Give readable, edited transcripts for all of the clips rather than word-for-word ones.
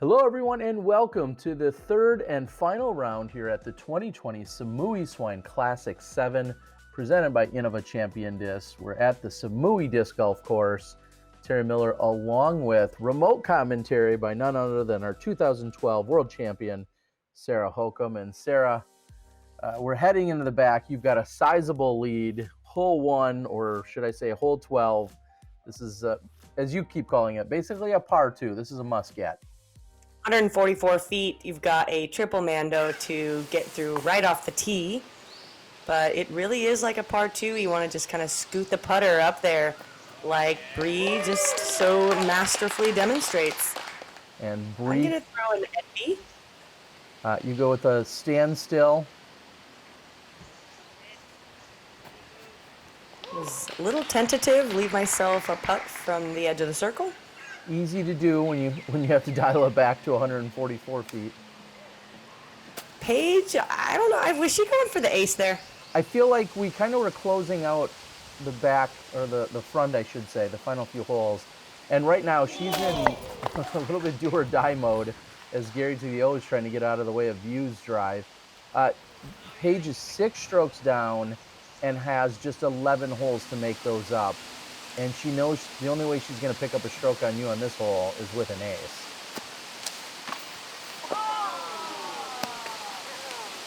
Hello everyone and welcome to the third and final round here at the 2020 Samui Swine Classic 7 presented by Innova Champion Disc. We're at the Samui Disc Golf course. Terry Miller along with remote commentary by none other than our 2012 World Champion, Sarah Hokom. And Sarah, we're heading into the back. You've got a sizable lead, hole 1, or should I say hole 12. This is, as you keep calling it, basically a par 2. This is a must-get. 144 feet, you've got a triple mando to get through right off the tee, but it really is like a par 2. You want to just kind of scoot the putter up there like Bree just so masterfully demonstrates. And Bree, I'm going to throw an NB. You go with a standstill. Was a little tentative, leave myself a putt from the edge of the circle. Easy to do when you have to dial it back to 144 feet. Paige, I don't know. Was she going for the ace there? I feel like we kind of were closing out the back, or the front, I should say, the final few holes. And right now she's in a little bit do or die mode as Gary to the O is trying to get out of the way of View's drive. Paige is 6 strokes down and has just 11 holes to make those up. And she knows the only way she's going to pick up a stroke on you on this hole is with an ace.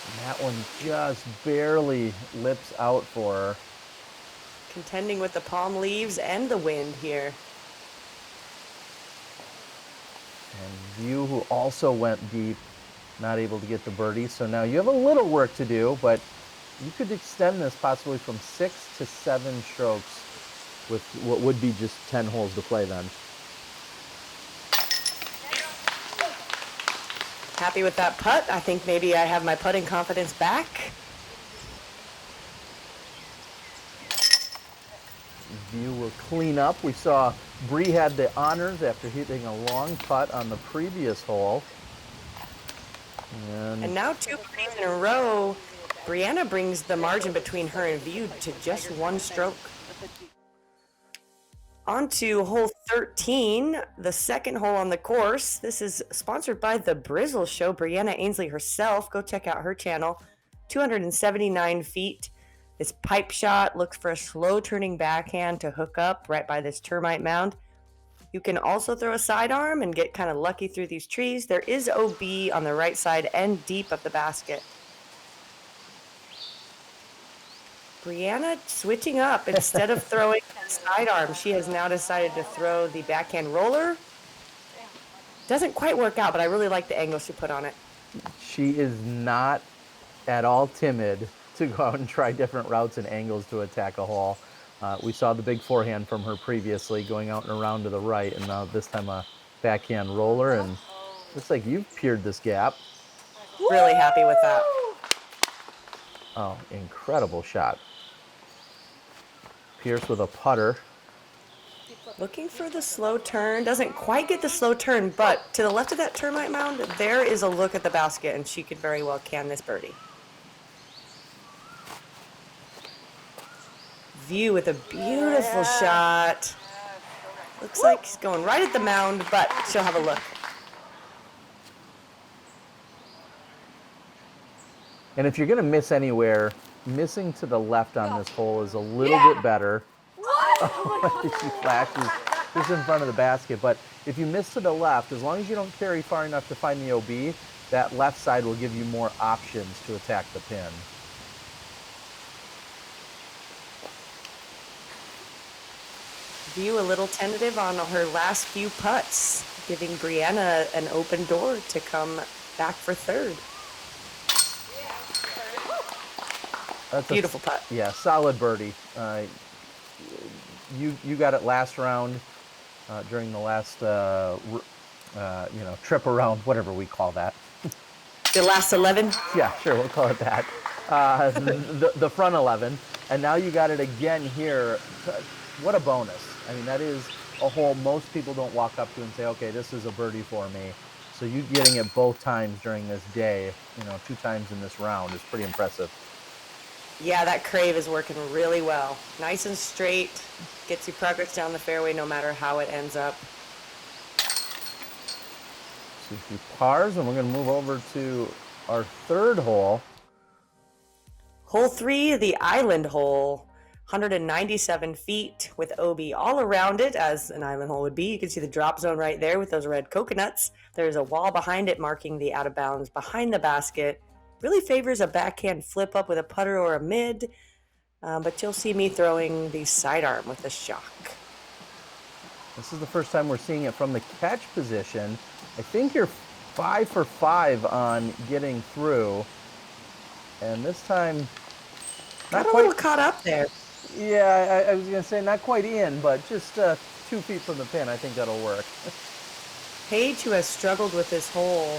And that one just barely lips out for her. Contending with the palm leaves and the wind here. And View, who also went deep, not able to get the birdie. So now you have a little work to do, but you could extend this possibly from 6 to 7 strokes with what would be just 10 holes to play then. Happy with that putt. I think maybe I have my putting confidence back. View will clean up. We saw Bree had the honors after hitting a long putt on the previous hole. And now 2 birdies in a row. Briana brings the margin between her and View to just 1 stroke. On to hole 13, the second hole on the course. This is sponsored by The Brizzle Show, Briana Ainsley herself. Go check out her channel. 279 feet. This pipe shot looks for a slow turning backhand to hook up right by this termite mound. You can also throw a sidearm and get kind of lucky through these trees. There is OB on the right side and deep of the basket. Briana switching up. Instead of throwing a sidearm, she has now decided to throw the backhand roller. Doesn't quite work out, but I really like the angle she put on it. She is not at all timid to go out and try different routes and angles to attack a hole. We saw the big forehand from her previously going out and around to the right, and now this time a backhand roller, and looks like you've peered this gap. Really happy with that. Oh, incredible shot. Pierce with a putter. Looking for the slow turn. Doesn't quite get the slow turn, but to the left of that termite mound, there is a look at the basket, and she could very well can this birdie. View with a beautiful shot. Looks like she's going right at the mound, but she'll have a look. And if you're going to miss anywhere, missing to the left on this hole is a little bit better. She flashes just in front of the basket. But if you miss to the left, as long as you don't carry far enough to find the OB, that left side will give you more options to attack the pin. View a little tentative on her last few putts, giving Briana an open door to come back for third. That's beautiful putt. Yeah, solid birdie. You got it last round during the last trip around, whatever we call that. The last 11? Yeah, sure, we'll call it that. The front 11, and now you got it again here. What a bonus. I mean, that is a hole most people don't walk up to and say, okay, this is a birdie for me. So you getting it both times during this day, 2 times in this round is pretty impressive. Yeah, that crave is working really well. Nice and straight, gets you progress down the fairway no matter how it ends up. So she pars, and we're going to move over to our third hole. Hole 3, the island hole, 197 feet with OB all around it, as an island hole would be. You can see the drop zone right there with those red coconuts. There's a wall behind it marking the out of bounds behind the basket. Really favors a backhand flip up with a putter or a mid, but you'll see me throwing the sidearm with a shock. This is the first time we're seeing it from the catch position. I think you're 5 for 5 on getting through. And this time, Got a little caught up there. Yeah, I was going to say not quite in, but just 2 feet from the pin. I think that'll work. Paige, who has struggled with this hole,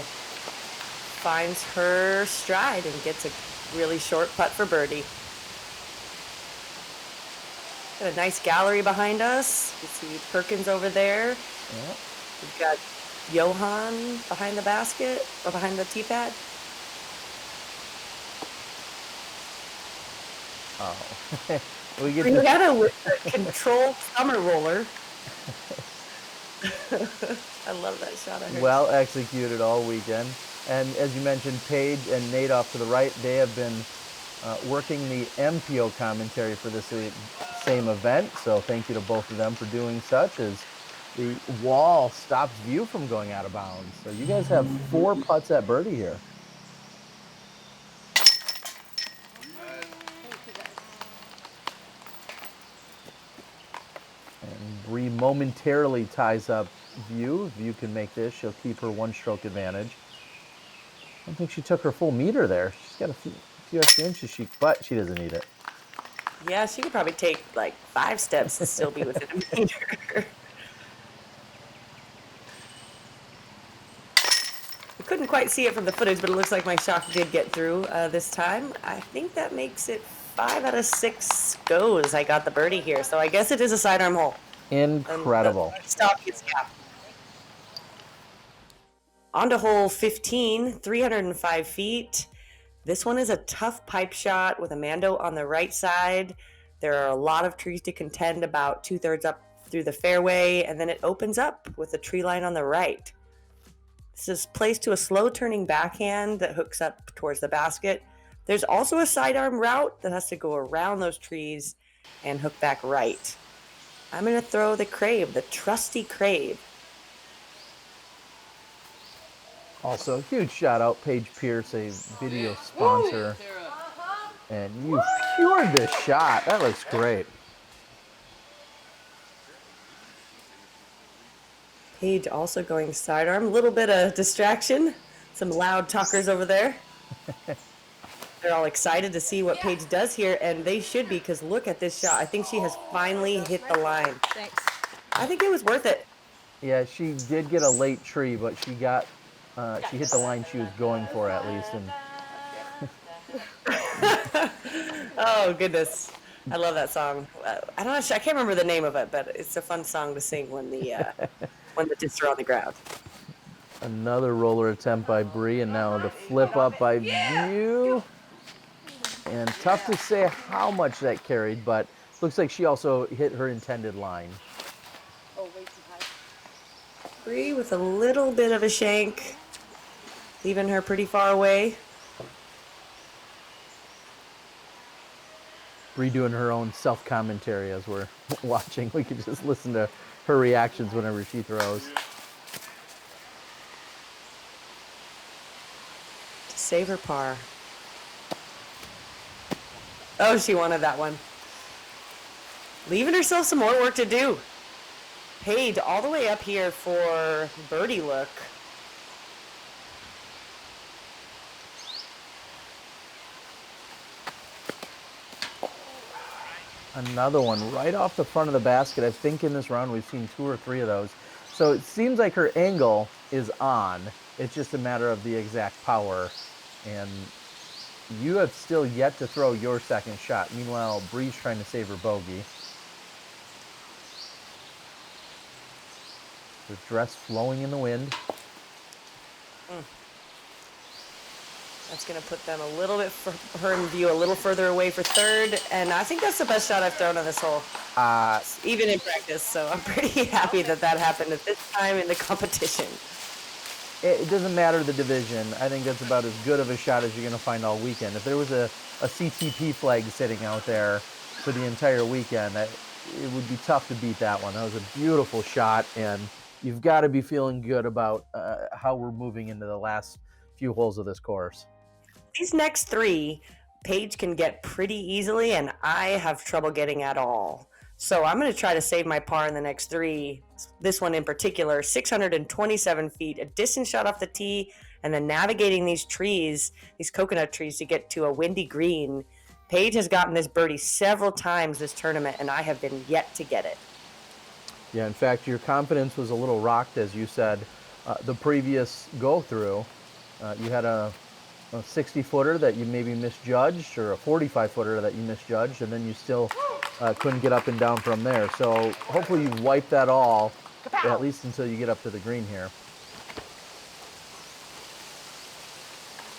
finds her stride and gets a really short putt for birdie. Got a nice gallery behind us. You see Perkins over there. Yeah. We've got Johan behind the basket, or behind the tee pad. Oh. We get Briana with the controlled summer roller. I love that shot of her. Well executed all weekend. And as you mentioned, Paige and Nate off to the right, they have been working the MPO commentary for this same event. So thank you to both of them for doing such, as the wall stops view from going out of bounds. So you guys have 4 putts at birdie here. And Bree momentarily ties up View. View can make this. She'll keep her 1-stroke advantage. I don't think she took her full meter there. She's got a few extra inches, but she doesn't need it. Yeah, she could probably take like 5 steps and still be within a meter. I couldn't quite see it from the footage, but it looks like my shock did get through this time. I think that makes it 5 out of 6 goes. I got the birdie here, so I guess it is a sidearm hole. Incredible. Stop gets capped. On to hole 15, 305 feet. This one is a tough pipe shot with a Mando on the right side. There are a lot of trees to contend about 2/3 up through the fairway, and then it opens up with a tree line on the right. This is placed to a slow turning backhand that hooks up towards the basket. There's also a sidearm route that has to go around those trees and hook back right. I'm going to throw the Crave, the trusty Crave. Also, huge shout out, Paige Pierce, a video sponsor. And you cured this shot. That looks great. Paige also going sidearm. A little bit of distraction. Some loud talkers over there. They're all excited to see what Paige does here, and they should be, because look at this shot. I think she has finally hit the line. Thanks. I think it was worth it. Yeah, she did get a late tree, but she got she hit the line she was going for at least. And Oh goodness, I love that song. I don't know, I can't remember the name of it, but it's a fun song to sing when the discs are on the ground. another roller attempt by Bree, and now the flip up by View. And tough to say how much that carried, but looks like she also hit her intended line. Oh, way too high. Bree with a little bit of a shank, leaving her pretty far away. Bree doing her own self-commentary as we're watching. We could just listen to her reactions whenever she throws. To save her par. Oh, she wanted that one. Leaving herself some more work to do. Paige all the way up here for birdie look. Another one right off the front of the basket. I think in this round we've seen 2 or 3 of those. So it seems like her angle is on. It's just a matter of the exact power. And you have still yet to throw your second shot. Meanwhile, Bree's trying to save her bogey. The dress flowing in the wind. That's going to put them a little bit, her in view, a little further away for third. And I think that's the best shot I've thrown on this hole, even in practice. So I'm pretty happy that that happened at this time in the competition. it doesn't matter the division. I think that's about as good of a shot as you're going to find all weekend. If there was a CTP flag sitting out there for the entire weekend, it would be tough to beat that one. That was a beautiful shot, and you've got to be feeling good about how we're moving into the last few holes of this course. These next three, Paige can get pretty easily, and I have trouble getting at all. So I'm going to try to save my par in the next three. This one in particular, 627 feet, a distance shot off the tee, and then navigating these trees, these coconut trees, to get to a windy green. Paige has gotten this birdie several times this tournament, and I have been yet to get it. Yeah, in fact, your confidence was a little rocked, as you said, the previous go-through. You had a 60-footer that you maybe misjudged, or a 45-footer that you misjudged, and then you still couldn't get up and down from there. So hopefully you wipe that all, at least until you get up to the green here.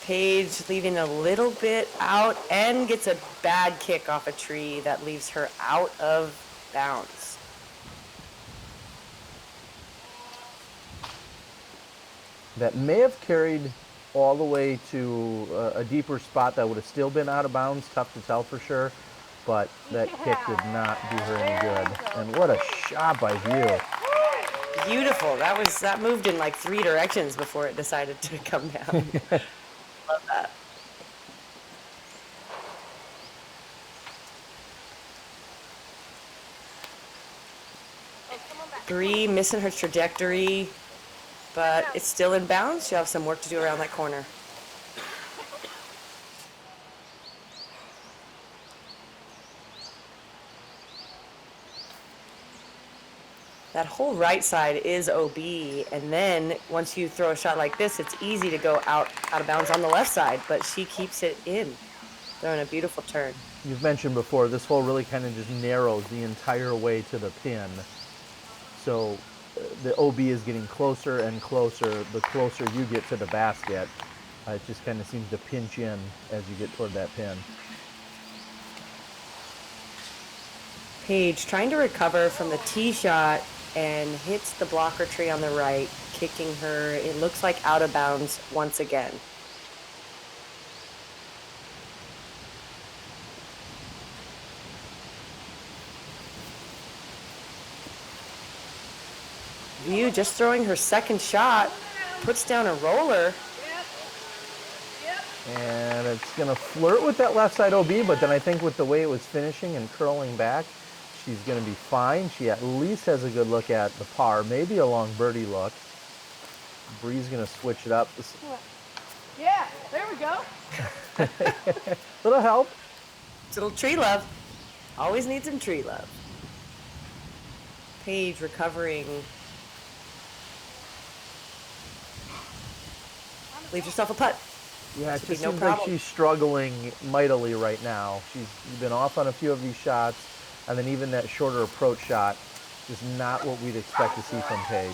Paige leaving a little bit out and gets a bad kick off a tree that leaves her out of bounds. That may have carried all the way to a deeper spot that would have still been out of bounds. Tough to tell for sure, but that kick did not do her any good. And what a shot by View. Beautiful. That moved in like 3 directions before it decided to come down. Love that. Three missing her trajectory, but it's still in bounds. She'll have some work to do around that corner. That whole right side is OB, and then once you throw a shot like this, it's easy to go out of bounds on the left side, but she keeps it in, throwing a beautiful turn. You've mentioned before, this hole really kind of just narrows the entire way to the pin. So the OB is getting closer and closer the closer you get to the basket. It just kind of seems to pinch in as you get toward that pin. Paige trying to recover from the tee shot and hits the blocker tree on the right, kicking her, it looks like, out of bounds once again. View just throwing her second shot, puts down a roller. And it's going to flirt with that left side OB, but then I think with the way it was finishing and curling back, she's going to be fine. She at least has a good look at the par, maybe a long birdie look. Bree's going to switch it up. Yeah, there we go. Little help. Little tree love. Always need some tree love. Paige recovering. Leaves herself a putt. Yeah, it just seems like she's struggling mightily right now. She's been off on a few of these shots, and then even that shorter approach shot is not what we'd expect to see from Paige.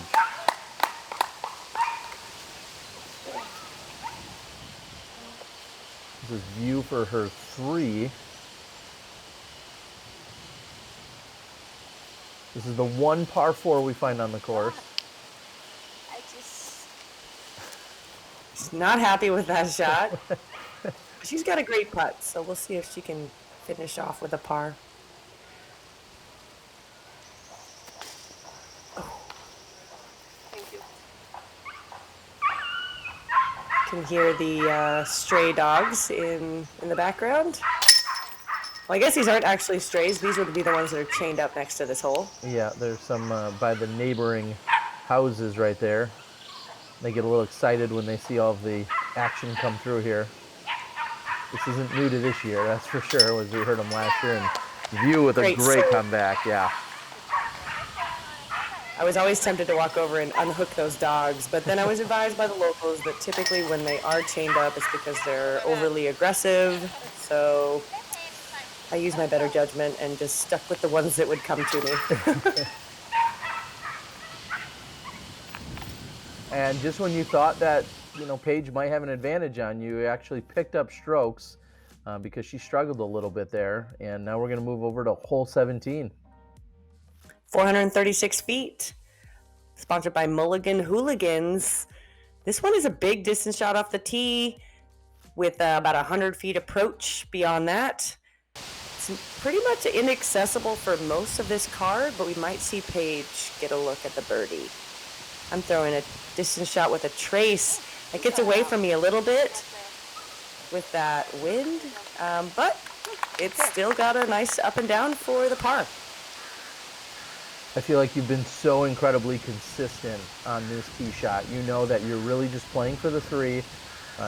This is View for her 3. This is the one par 4 we find on the course. She's not happy with that shot. She's got a great putt, so we'll see if she can finish off with a par. Thank you. Can hear the stray dogs in the background. Well, I guess these aren't actually strays. These would be the ones that are chained up next to this hole. Yeah, there's some by the neighboring houses right there. They get a little excited when they see all of the action come through here. This isn't new to this year, that's for sure, as we heard them last year. And View with a great comeback, yeah. I was always tempted to walk over and unhook those dogs, but then I was advised by the locals that typically when they are chained up, it's because they're overly aggressive. So I used my better judgment and just stuck with the ones that would come to me. And just when you thought that, Paige might have an advantage on you, you actually picked up strokes because she struggled a little bit there. And now we're going to move over to hole 17. 436 feet. Sponsored by Mulligan Hooligans. This one is a big distance shot off the tee with about 100 feet approach beyond that. It's pretty much inaccessible for most of this card, but we might see Paige get a look at the birdie. I'm throwing a distance shot with a trace. It gets away from me a little bit with that wind, but it's still got a nice up and down for the par. I feel like you've been so incredibly consistent on this tee shot. You know that you're really just playing for the 3.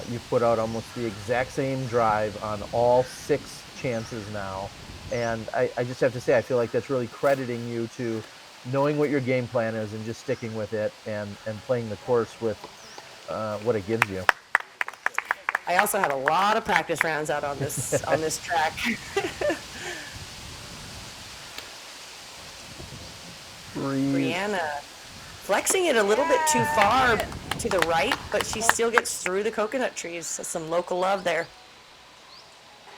You've put out almost the exact same drive on all 6 chances now. And I just have to say, I feel like that's really crediting you to knowing what your game plan is and just sticking with it and playing the course with what it gives you. I also had a lot of practice rounds out on this on this track. Briana flexing it a little bit too far to the right, but she still gets through the coconut trees. So some local love there.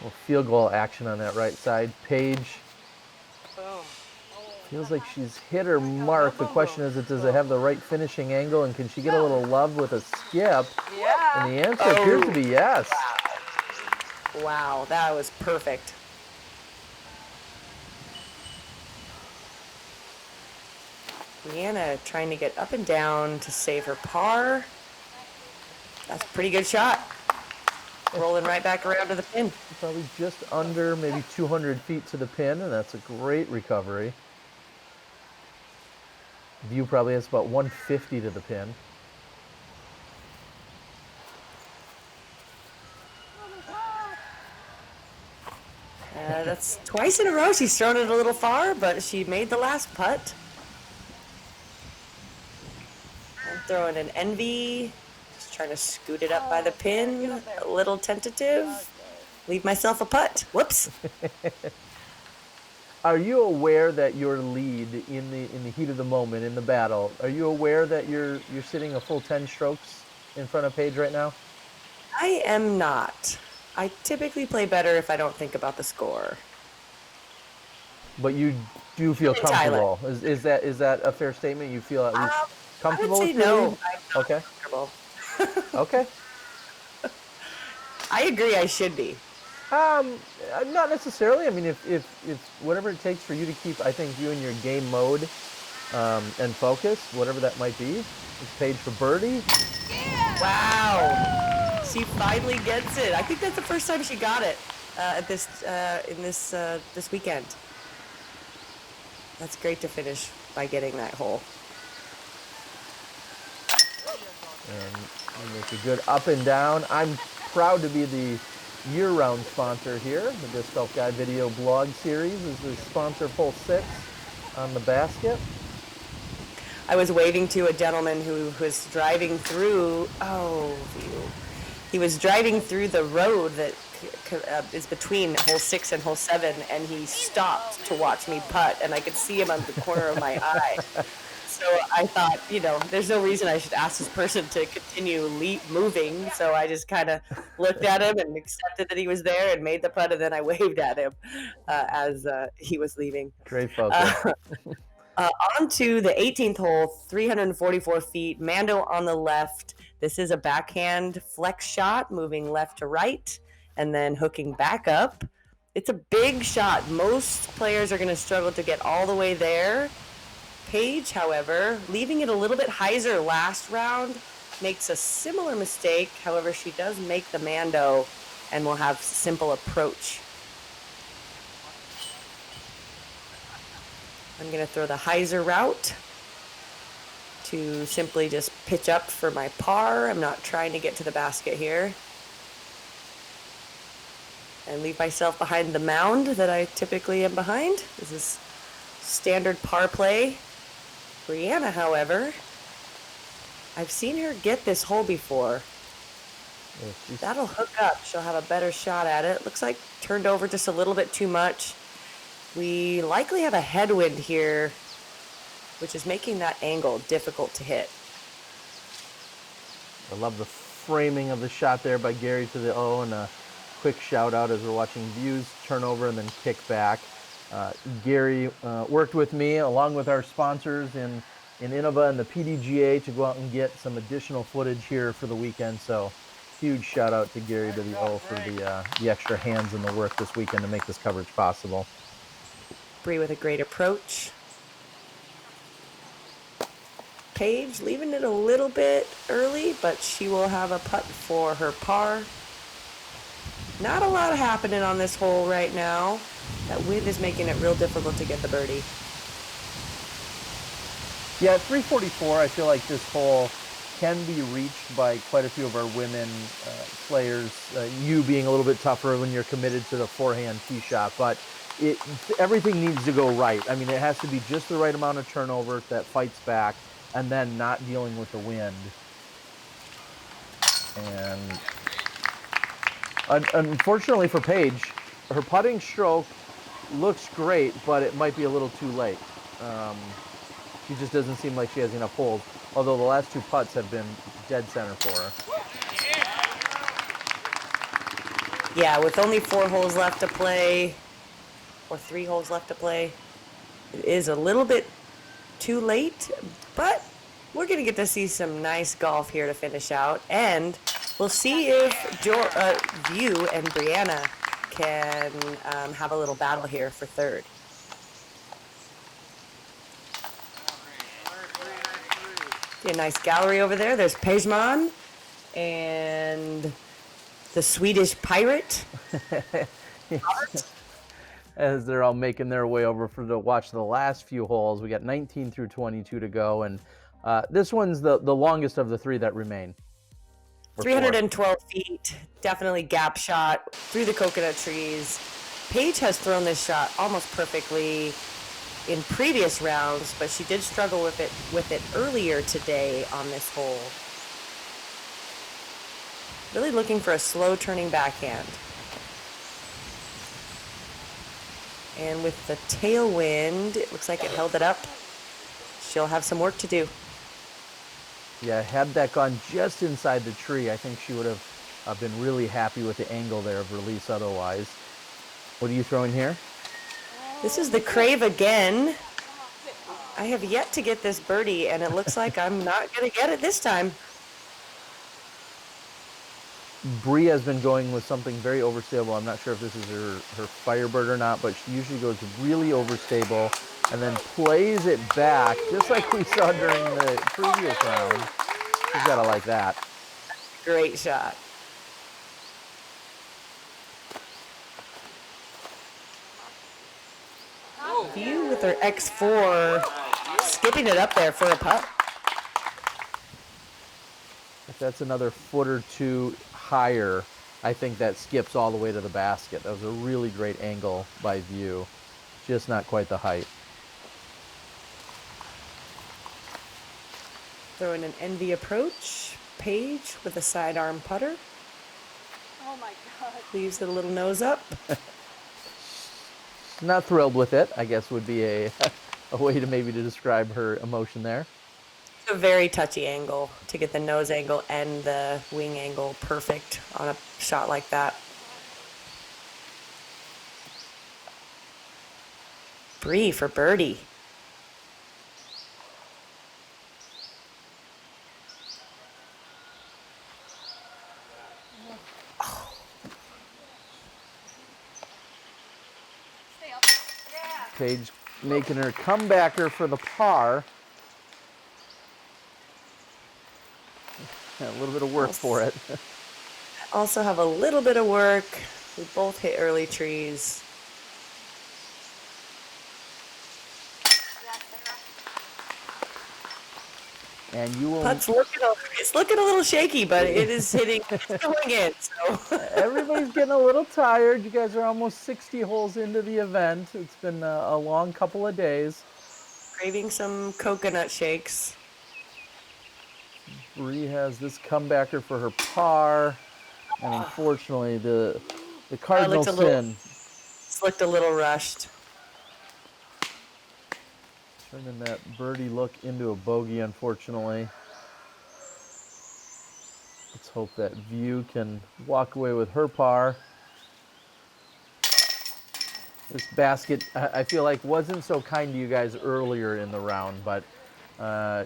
Well, field goal action on that right side. Paige feels like she's hit her mark. The question is, does it have the right finishing angle, and can she get a little love with a skip? Yeah. And the answer appears to be yes. Wow, that was perfect. Briana trying to get up and down to save her par. That's a pretty good shot. Rolling right back around to the pin. Probably just under maybe 200 feet to the pin, and that's a great recovery. View probably has about 150 to the pin. That's twice in a row she's thrown it a little far, but she made the last putt. I'm throwing an envy, just trying to scoot it up by the pin, a little tentative. Leave myself a putt. Whoops. Are you aware that your lead in the heat of the moment in the battle? Are you aware that you're sitting a full 10 strokes in front of Paige right now? I am not. I typically play better if I don't think about the score. But you do feel In comfortable. Is that a fair statement? You feel at least comfortable? I would say with your no. lead? I'm Okay. not comfortable. Okay. I agree. I should be. Not necessarily. I mean, if whatever it takes for you to keep, I think, you in your game mode and focus, whatever that might be. It's Paige for birdie. Wow. She finally gets it. I think that's the first time she got it at this this weekend. That's great to finish by getting that hole. And you make a good up and down. I'm proud to be the year-round sponsor here. The Disc Golf Guy video blog series is the sponsor of hole 6 on the basket. I was waving to a gentleman who was driving through. He was driving through the road that is between hole 6 and hole 7, and he stopped to watch me putt, and I could see him on the corner of my eye. So I thought, there's no reason I should ask this person to continue moving. So I just kind of looked at him and accepted that he was there and made the putt, and then I waved at him as he was leaving. Great focus. On to the 18th hole, 344 feet, Mando on the left. This is a backhand flex shot, moving left to right, and then hooking back up. It's a big shot. Most players are going to struggle to get all the way there. Paige, however, leaving it a little bit hyzer last round, makes a similar mistake. However, she does make the Mando and will have simple approach. I'm going to throw the hyzer route to simply just pitch up for my par. I'm not trying to get to the basket here. And leave myself behind the mound that I typically am behind. This is standard par play. Briana, however, I've seen her get this hole before. That'll hook up. She'll have a better shot at it. Looks like turned over just a little bit too much. We likely have a headwind here, which is making that angle difficult to hit. I love the framing of the shot there by Gary to the O, and a quick shout out as we're watching views turn over and then kick back. Gary worked with me along with our sponsors in in Innova and the PDGA to go out and get some additional footage here for the weekend. So huge shout out to Gary to the O for the extra hands in the work this weekend to make this coverage possible. Bree with a great approach. Paige leaving it a little bit early, but she will have a putt for her par. Not a lot happening on this hole right now. That wind is making it real difficult to get the birdie. Yeah, at 344, I feel like this hole can be reached by quite a few of our women players. You being a little bit tougher when you're committed to the forehand tee shot, but everything needs to go right. I mean, it has to be just the right amount of turnover that fights back, and then not dealing with the wind. And unfortunately for Paige, her putting stroke looks great, but it might be a little too late. She just doesn't seem like she has enough holes, although the last 2 putts have been dead center for her. Yeah, with only 4 holes left to play, or 3 holes left to play, it is a little bit too late, but we're going to get to see some nice golf here to finish out, and we'll see if View and Briana can have a little battle here for third. See a nice gallery over there. There's Pejman and the Swedish Pirate. As they're all making their way over to watch the last few holes. We got 19 through 22 to go, and this one's the longest of the 3 that remain. 312 feet, definitely gap shot through the coconut trees. Paige has thrown this shot almost perfectly in previous rounds, but she did struggle with it earlier today on this hole. Really looking for a slow turning backhand. And with the tailwind, it looks like it held it up. She'll have some work to do. Yeah, had that gone just inside the tree, I think she would have been really happy with the angle there of release otherwise. What are you throwing here? This is the Crave again. I have yet to get this birdie, and it looks like I'm not going to get it this time. Bree has been going with something very overstable. I'm not sure if this is her Firebird or not, but she usually goes really overstable and then plays it back, just like we saw during the previous round. She's got to like that. Great shot. View with her X4, skipping it up there for a putt. If that's another foot or 2 higher, I think that skips all the way to the basket. That was a really great angle by View, just not quite the height. Throwing an envy approach. Paige with a sidearm putter. Oh my God. Leaves it a little nose up. Not thrilled with it, I guess would be a way to maybe to describe her emotion there. It's a very touchy angle to get the nose angle and the wing angle perfect on a shot like that. Bree for birdie. Stay up. Yeah. Paige making her comebacker for the par. A little bit of work for it. Also have a little bit of work. We both hit early trees. And you will. It's looking a little shaky, but it is hitting. It's going in. So Everybody's getting a little tired. You guys are almost 60 holes into the event. It's been a long couple of days. craving some coconut shakes. Bree has this comebacker for her par, and unfortunately the cardinal sin. It's looked a little rushed. Turning that birdie look into a bogey, unfortunately. Let's hope that View can walk away with her par. This basket, I feel like, wasn't so kind to you guys earlier in the round, but No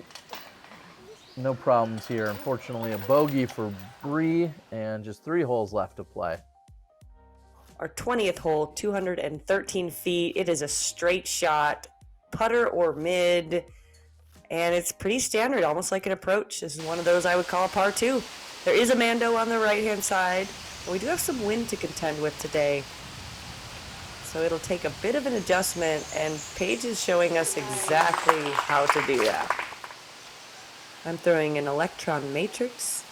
problems here. Unfortunately, a bogey for Bree, and just 3 holes left to play. Our 20th hole, 213 feet. It is a straight shot, putter or mid, and it's pretty standard, almost like an approach. This is one of those I would call a par 2. There is a Mando on the right-hand side, and we do have some wind to contend with today. So it'll take a bit of an adjustment, and Paige is showing us exactly how to do that. I'm throwing an electron matrix.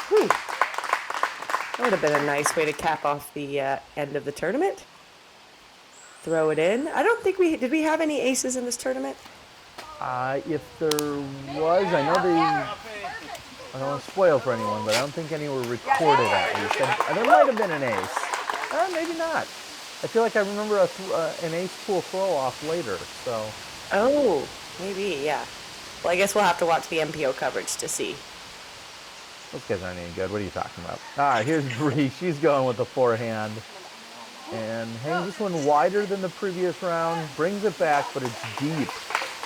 Whew. That would have been a nice way to cap off the end of the tournament. Throw it in. I don't think did we have any aces in this tournament? If there was, I know I don't want to spoil for anyone, but I don't think any were recorded at least. And there might have been an ace. Maybe not. I feel like I remember an ace pool throw off later, so. Oh, maybe, yeah. Well, I guess we'll have to watch the MPO coverage to see. Those guys aren't any good. What are you talking about? Here's Bree. She's going with the forehand. And hangs this one wider than the previous round. Brings it back, but it's deep.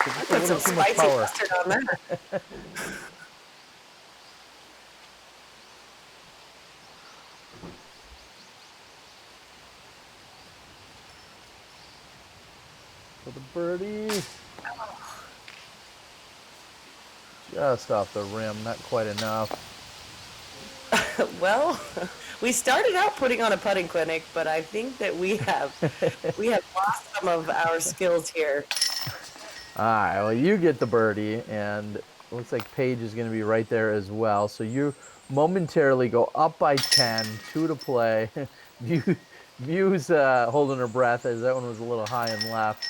It's Put some spicy mustard on that. For the birdie. Just off the rim, not quite enough. Well, we started out putting on a putting clinic, but I think that we have lost some of our skills here. All right, well, you get the birdie, and it looks like Paige is going to be right there as well. So you momentarily go up by 10, 2 to play. View's holding her breath as that one was a little high and left.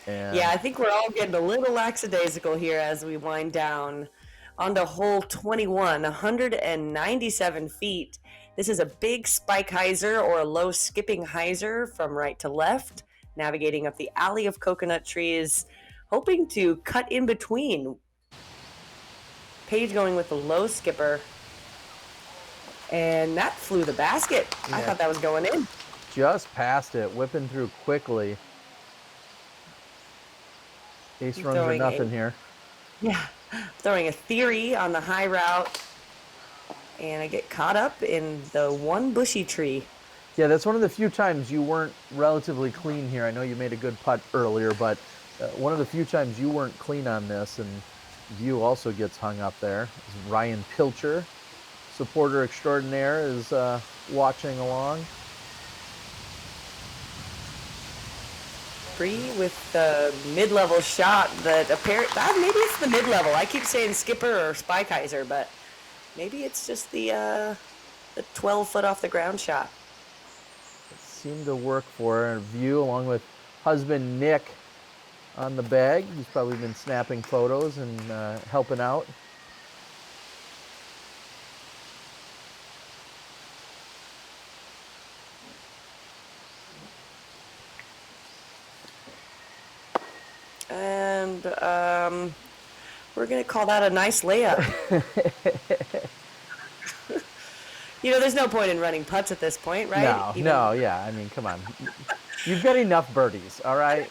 And yeah, I think we're all getting a little lackadaisical here as we wind down onto hole 21, 197 feet. This is a big spike hyzer or a low skipping hyzer from right to left, navigating up the alley of coconut trees, hoping to cut in between. Paige going with the low skipper, and that flew the basket. Yeah. I thought that was going in. Just past it, whipping through quickly. Ace runs are nothing here. Yeah, throwing a theory on the high route, and I get caught up in the one bushy tree. Yeah, that's one of the few times you weren't relatively clean here. I know you made a good putt earlier, but one of the few times you weren't clean on this, and View also gets hung up there. Ryan Pilcher, supporter extraordinaire, is watching along. Bree with the mid-level shot that maybe it's the mid-level. I keep saying skipper or spike hyzer, but maybe it's just the 12 foot off the ground shot. It seemed to work for her. View along with husband Nick on the bag. He's probably been snapping photos and helping out. And we're going to call that a nice layup. You know, there's no point in running putts at this point, right? No, yeah. I mean, come on. You've got enough birdies, all right?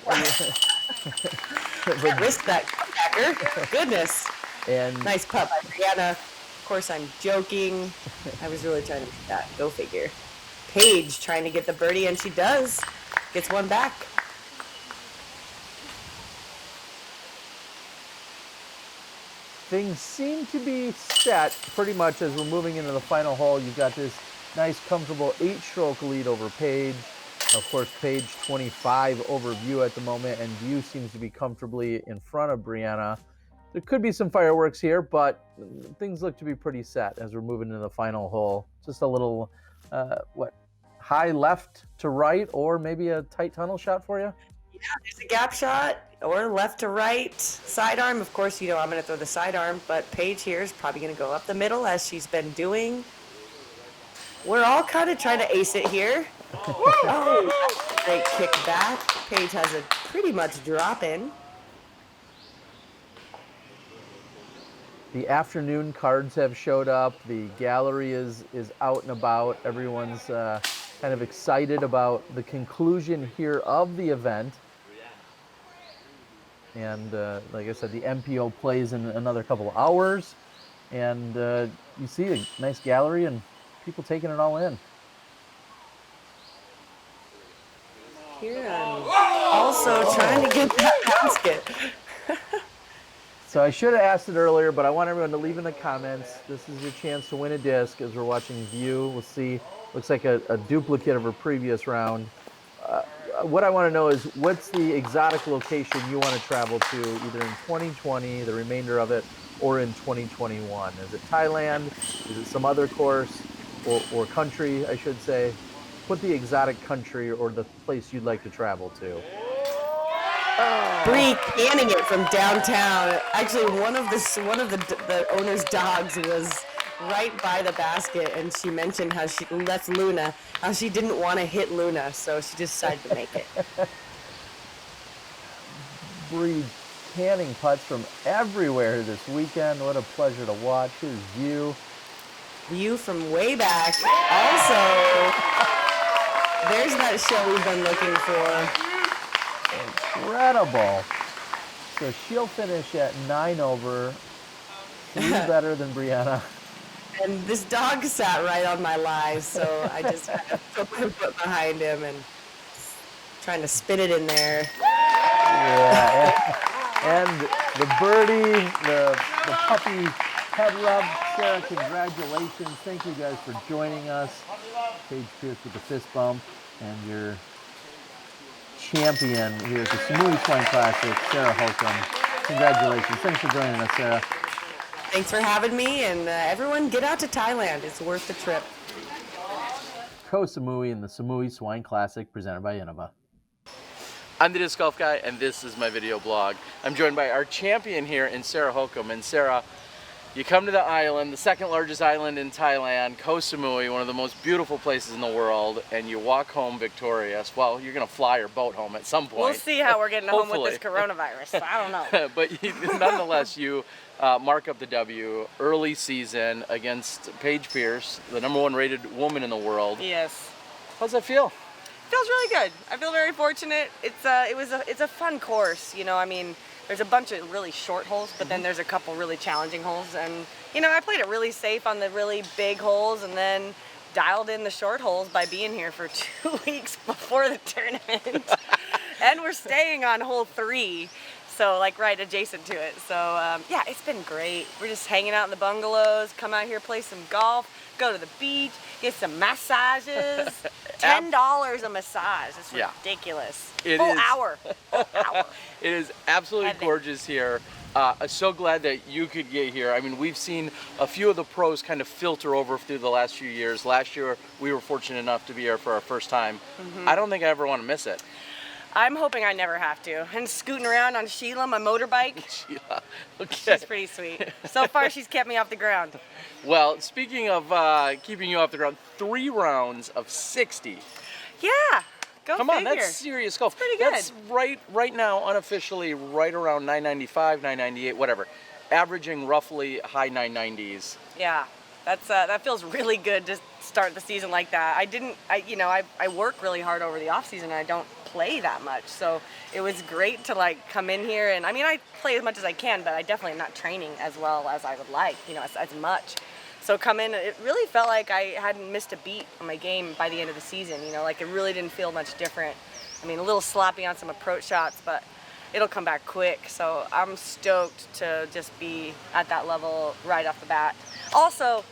Risk that comebacker. Goodness. And nice putt by Briana. Of course, I'm joking. I was really trying to make that. Go figure. Paige trying to get the birdie, and she does. Gets one back. Things seem to be set pretty much as we're moving into the final hole. You've got this nice, comfortable 8-stroke lead over Paige. Of course, Paige 25 over View at the moment, and View seems to be comfortably in front of Briana. There could be some fireworks here, but things look to be pretty set as we're moving into the final hole. Just a little, high left to right, or maybe a tight tunnel shot for you? Yeah, there's a gap shot, or left to right. Sidearm, of course, you know I'm going to throw the sidearm, but Paige here is probably going to go up the middle as she's been doing. We're all kind of trying to ace it here. Oh, great kick back. Paige has a pretty much drop in. The afternoon cards have showed up. The gallery is out and about. Everyone's kind kind of excited about the conclusion here of the event. And like I said, the MPO plays in another couple of hours. And you see a nice gallery and people taking it all in. Here I'm also trying to get that basket. So I should have asked it earlier, but I want everyone to leave in the comments. This is your chance to win a disc as we're watching View. We'll see, looks like a duplicate of her previous round. What I want to know is what's the exotic location you want to travel to either in 2020, the remainder of it, or in 2021. Is it Thailand? Is it some other course or country, I should say? Put the exotic country or the place you'd like to travel to. Bree canning it from downtown. Actually, one of the owner's dogs was right by the basket, and she mentioned how that's Luna, how she didn't want to hit Luna, so she decided to make it. Bree canning putts from everywhere this weekend. What a pleasure to watch. Here's View. View from way back. Also, there's that show we've been looking for. Incredible. So she'll finish at 9 over, 3 better than Briana. And this dog sat right on my lie, so I just had to put my foot behind him and trying to spin it in there. Yeah, and the birdie, the puppy head rub. Sarah, congratulations. Thank you guys for joining us. Paige Pierce with the fist bump, and your champion here at the Samui Swine Classic, Sarah Hokom. Congratulations. Thanks for joining us, Sarah. Thanks for having me, and everyone get out to Thailand. It's worth the trip. Koh Samui in the Samui Swine Classic presented by Innova. I'm the Disc Golf Guy, and this is my video blog. I'm joined by our champion here in Sarah Hokom. And Sarah, you come to the island, the second largest island in Thailand, Koh Samui, one of the most beautiful places in the world, and you walk home victorious. Well, you're going to fly your boat home at some point. We'll see how we're getting home with this coronavirus. I don't know. But nonetheless, you mark up the W, early season against Paige Pierce, the #1 rated woman in the world. Yes. How's that feel? Feels really good. I feel very fortunate. It's a fun course. You know, I mean, there's a bunch of really short holes, but then there's a couple really challenging holes. And, you know, I played it really safe on the really big holes and then dialed in the short holes by being here for 2 weeks before the tournament. And we're staying on hole 3, so like right adjacent to it. So, yeah, it's been great. We're just hanging out in the bungalows, come out here, play some golf, go to the beach, get some massages. $10 a massage. It's ridiculous. It Full is. hour. It is absolutely gorgeous here. I'm so glad that you could get here. I mean, we've seen a few of the pros kind of filter over through the last few years. Last year, we were fortunate enough to be here for our first time. I don't think I ever want to miss it. I'm hoping I never have to. And scooting around on Sheila, my motorbike. Sheila. Okay. She's pretty sweet. So far, she's kept me off the ground. Well, speaking of keeping you off the ground, 3 rounds of 60. Yeah, go Come on, that's serious golf. It's pretty good. That's right now, unofficially, right around 995, 998, whatever. Averaging roughly high 990s. Yeah, that feels really good to start the season like that. I work really hard over the off season and I don't play that much. So it was great to like come in here and I mean, I play as much as I can, but I definitely am not training as well as I would like, you know, as much. So come in, it really felt like I hadn't missed a beat on my game by the end of the season, you know, like it really didn't feel much different. I mean, a little sloppy on some approach shots, but it'll come back quick. So I'm stoked to just be at that level right off the bat. Also,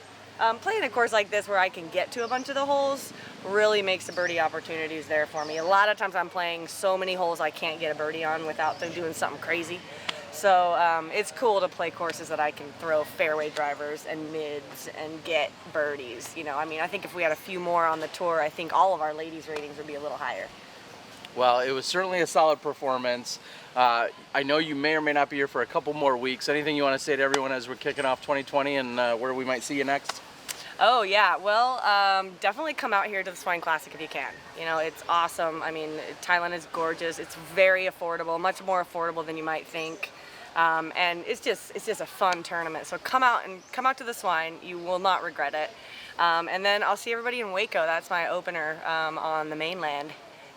playing a course like this where I can get to a bunch of the holes really makes the birdie opportunities there for me. A lot of times I'm playing so many holes I can't get a birdie on without them doing something crazy. So it's cool to play courses that I can throw fairway drivers and mids and get birdies. You know, I mean, I think if we had a few more on the tour, I think all of our ladies' ratings would be a little higher. Well, it was certainly a solid performance. I know you may or may not be here for a couple more weeks. Anything you want to say to everyone as we're kicking off 2020 and where we might see you next? Oh yeah, well, definitely come out here to the Swine Classic if you can. You know, it's awesome. I mean, Thailand is gorgeous. It's very affordable, much more affordable than you might think. And it's just a fun tournament. So come out to the Swine. You will not regret it. And then I'll see everybody in Waco. That's my opener on the mainland.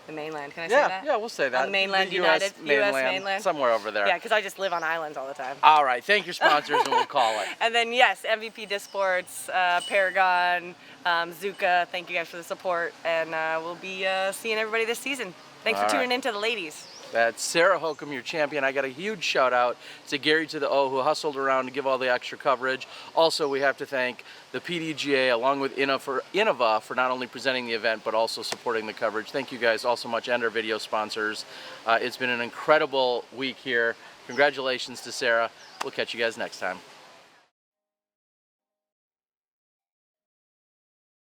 The mainland, can I say Yeah, that? yeah, we'll say that. On mainland, The US mainland, mainland. somewhere over there. Yeah, because I just live on islands all the time. All right, thank your sponsors, and we'll call it. And then yes, MVP Disc Sports, Paragon, Zuka. Thank you guys for the support, and we'll be seeing everybody this season. Thanks for tuning in to the ladies. That's Sarah Hokom, your champion. I got a huge shout out to Gary to the O, who hustled around to give all the extra coverage. Also, we have to thank the PDGA along with Innova for not only presenting the event but also supporting the coverage. Thank you guys all so much, and our video sponsors. It's been an incredible week here. Congratulations to Sarah. We'll catch you guys next time.